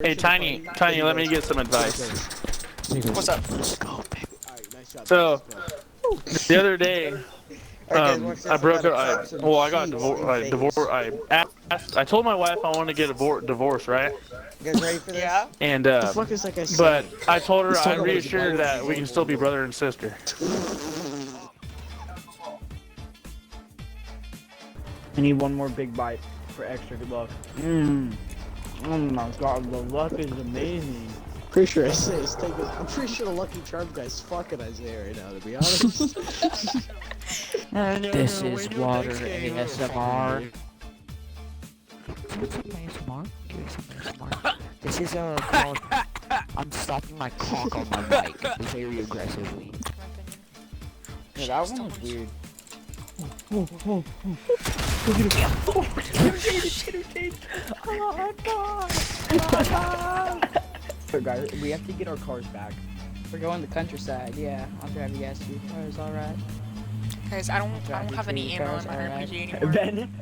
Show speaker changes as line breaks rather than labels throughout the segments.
Hey, Tiny, let me get some advice.
What's up?
So, the other day, I broke up. I got divorced. I told my wife I wanted to get a divorce, right?
You guys ready for this? Yeah.
And
The fuck is that guy
but
saying?
I told her,
He's
I
talking about his
reassured her
wife
that we can still be brother and sister.
I need one more big bite for extra good luck. Oh my god, the luck is amazing.
Pretty sure Isaiah's taking. I'm pretty sure the Lucky Charm guy's fucking Isaiah right now, to be honest.
This is water ASMR. Give it some ASMR. Give it some ASMR. This is called. I'm stopping my cock on my mic very aggressively.
Yeah, that one was weird. So guys, we have to get our cars back.
We're going to the countryside, yeah. I'll drive you guys to your cars, alright.
Guys, I don't have any ammo in my RPG anymore.
Ben?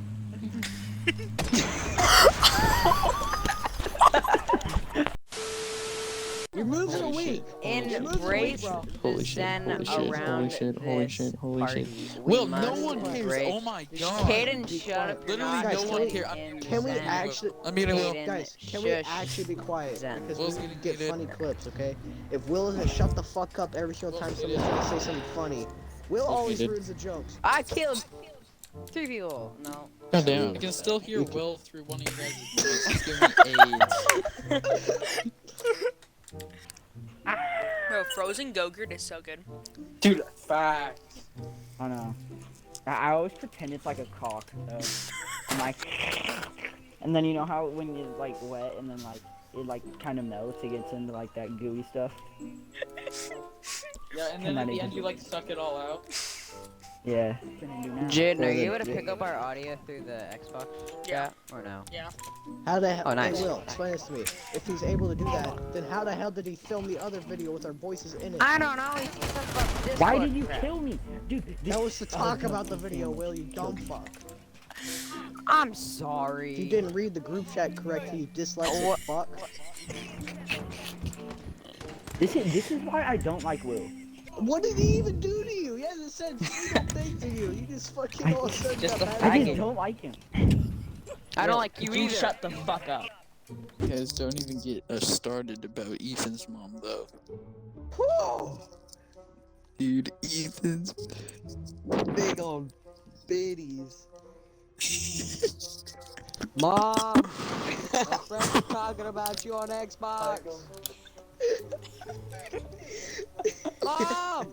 Your moves are weak.
Embrace
Holy
the
shit,
zen
holy shit,
around
holy shit, holy shit.
Will, no one cares. Oh my god.
Caden, shut up.
Literally
Guys,
no one cares.
Can we actually?
I mean, Will.
Guys, can we actually be quiet?
Zen.
Because
Will's
we
getting
need to get
heated.
funny clips, okay? If Will doesn't shut the fuck up every single time somebody's trying to say something funny, Will always
heated.
ruins the jokes.
I killed 3 people. No.
God damn.
I can still hear Will through one of you guys' voices. It's giving me AIDS.
Bro, frozen Go-Gurt is so good.
Dude, facts.
I know. I always pretend it's like a cock, though. I'm like, and then you know how when you're like wet and then like it like kind of melts, it gets into like that gooey stuff.
Yeah, and then at the end you like suck it all out.
Yeah.
Jaden, are you able to pick up our audio through the Xbox
Yeah.
chat or no?
Yeah.
How the hell?
Oh, nice.
Hey, Will, explain this to me. If he's able to do that, then how the hell did he film the other video with our voices in it?
I don't know. He said something about Discord.
Why did you kill me, dude?
That was to talk about the video, Will, you dumb fuck.
I'm sorry.
If you didn't read the group chat correctly, you dyslexic fuck.
This is why I don't like Will.
What did he even do to you? He hasn't said a single thing to you. You just fucking all of a sudden
Just
got
a
mad
I
at
just
him.
don't like him.
I don't like you
You
either.
shut the fuck up.
You guys don't even get us started about Ethan's mom, though.
Whew.
Dude, Ethan's.
Big old biddies. Mom! My friends are talking about you on Xbox. Mom!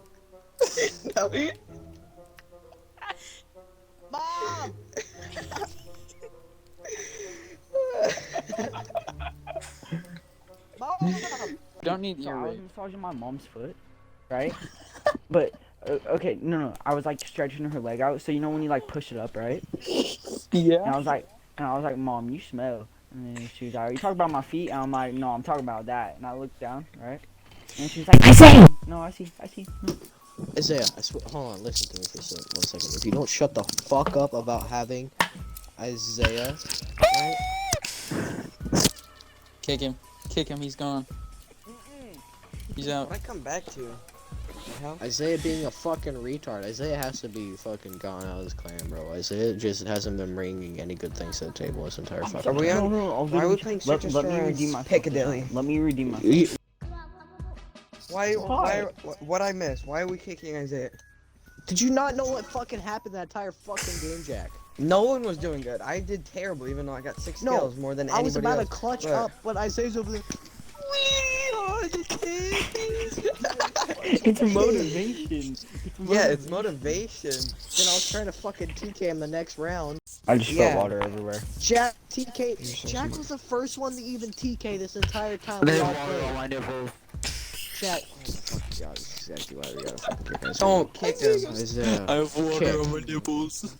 No. Mom! Mom!
Don't need
So I was
earrings.
massaging my mom's foot, right? But okay, no, I was like stretching her leg out. So you know when you like push it up, right?
Yeah.
And I was like, Mom, you smell. And then she was like, are you talking about my feet? And I'm like, no, I'm talking about that. And I looked down, right? And she's like, I see. No, I see. No.
Isaiah, I swear, hold on, listen to me for a second, 1 second. If you don't shut the fuck up about having Isaiah, right?
Kick him. Kick him, he's gone. He's out.
I come back to you.
Isaiah being a fucking retard. Isaiah has to be fucking gone out of this clan, bro. Isaiah just hasn't been bringing any good things to the table this entire fucking
Are we
time.
on?
No,
Why are we playing
let,
Citrus
let me
Storm
redeem my
Piccadilly?
Let me redeem my
Why, what I miss? Why are we kicking Isaiah?
Did you not know what fucking happened that entire fucking game, Jack?
No one was doing good. I did terrible, even though I got 6 kills more than
I was
anybody
about
else.
to clutch
But-
up, but Isaiah's over there. We are the kings.
It's motivation.
Yeah, it's motivation.
Then I was trying to fucking TK him the next round.
I just
Yeah.
spilled water everywhere.
Jack was the first one to even TK this entire time. We all played. Jack. Oh, God, this is exactly why we gotta fucking kick Isaiah.
Don't kick him.
Isaiah.
I have water
Kick.
on my nipples.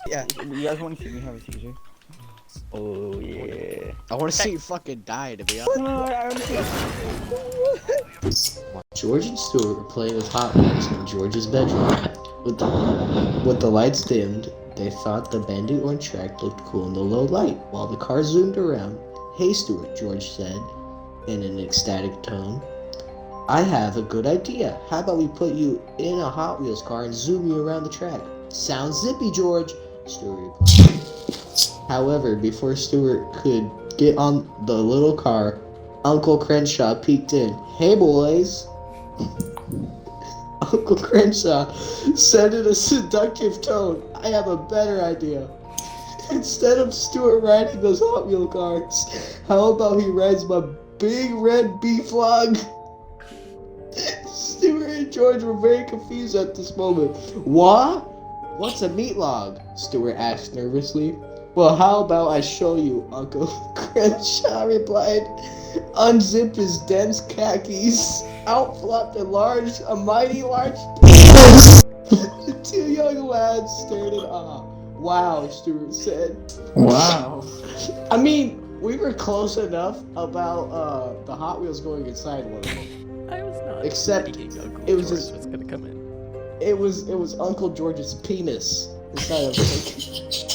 Yeah.
You guys want to see me have a seizure? Oh yeah.
I want to see you fucking die, to be honest. George and Stuart were playing with Hot Wheels in George's bedroom. With the lights dimmed, they thought the bandit orange track looked cool in the low light. While the car zoomed around, Hey Stuart, George said in an ecstatic tone. I have a good idea. How about we put you in a Hot Wheels car and zoom you around the track? Sounds zippy, George, Stuart replied. However, before Stuart could get on the little car, Uncle Crenshaw peeked in. Hey, boys. Uncle Crenshaw said in a seductive tone, I have a better idea. Instead of Stuart riding those Hot Wheel cars, how about he rides my big red beef log? Stuart and George were very confused at this moment. What? What's a meat log? Stuart asked nervously. Well, how about I show you, Uncle Crenshaw replied. Unzipped his dense khakis. Out flopped a mighty large penis. The two young lads stared in awe. Wow, Stuart said.
Wow.
I mean, we were close enough about the Hot Wheels going inside one of them.
I was not.
Except
Uncle
it was
George
just
was gonna come in.
it was Uncle George's penis inside of the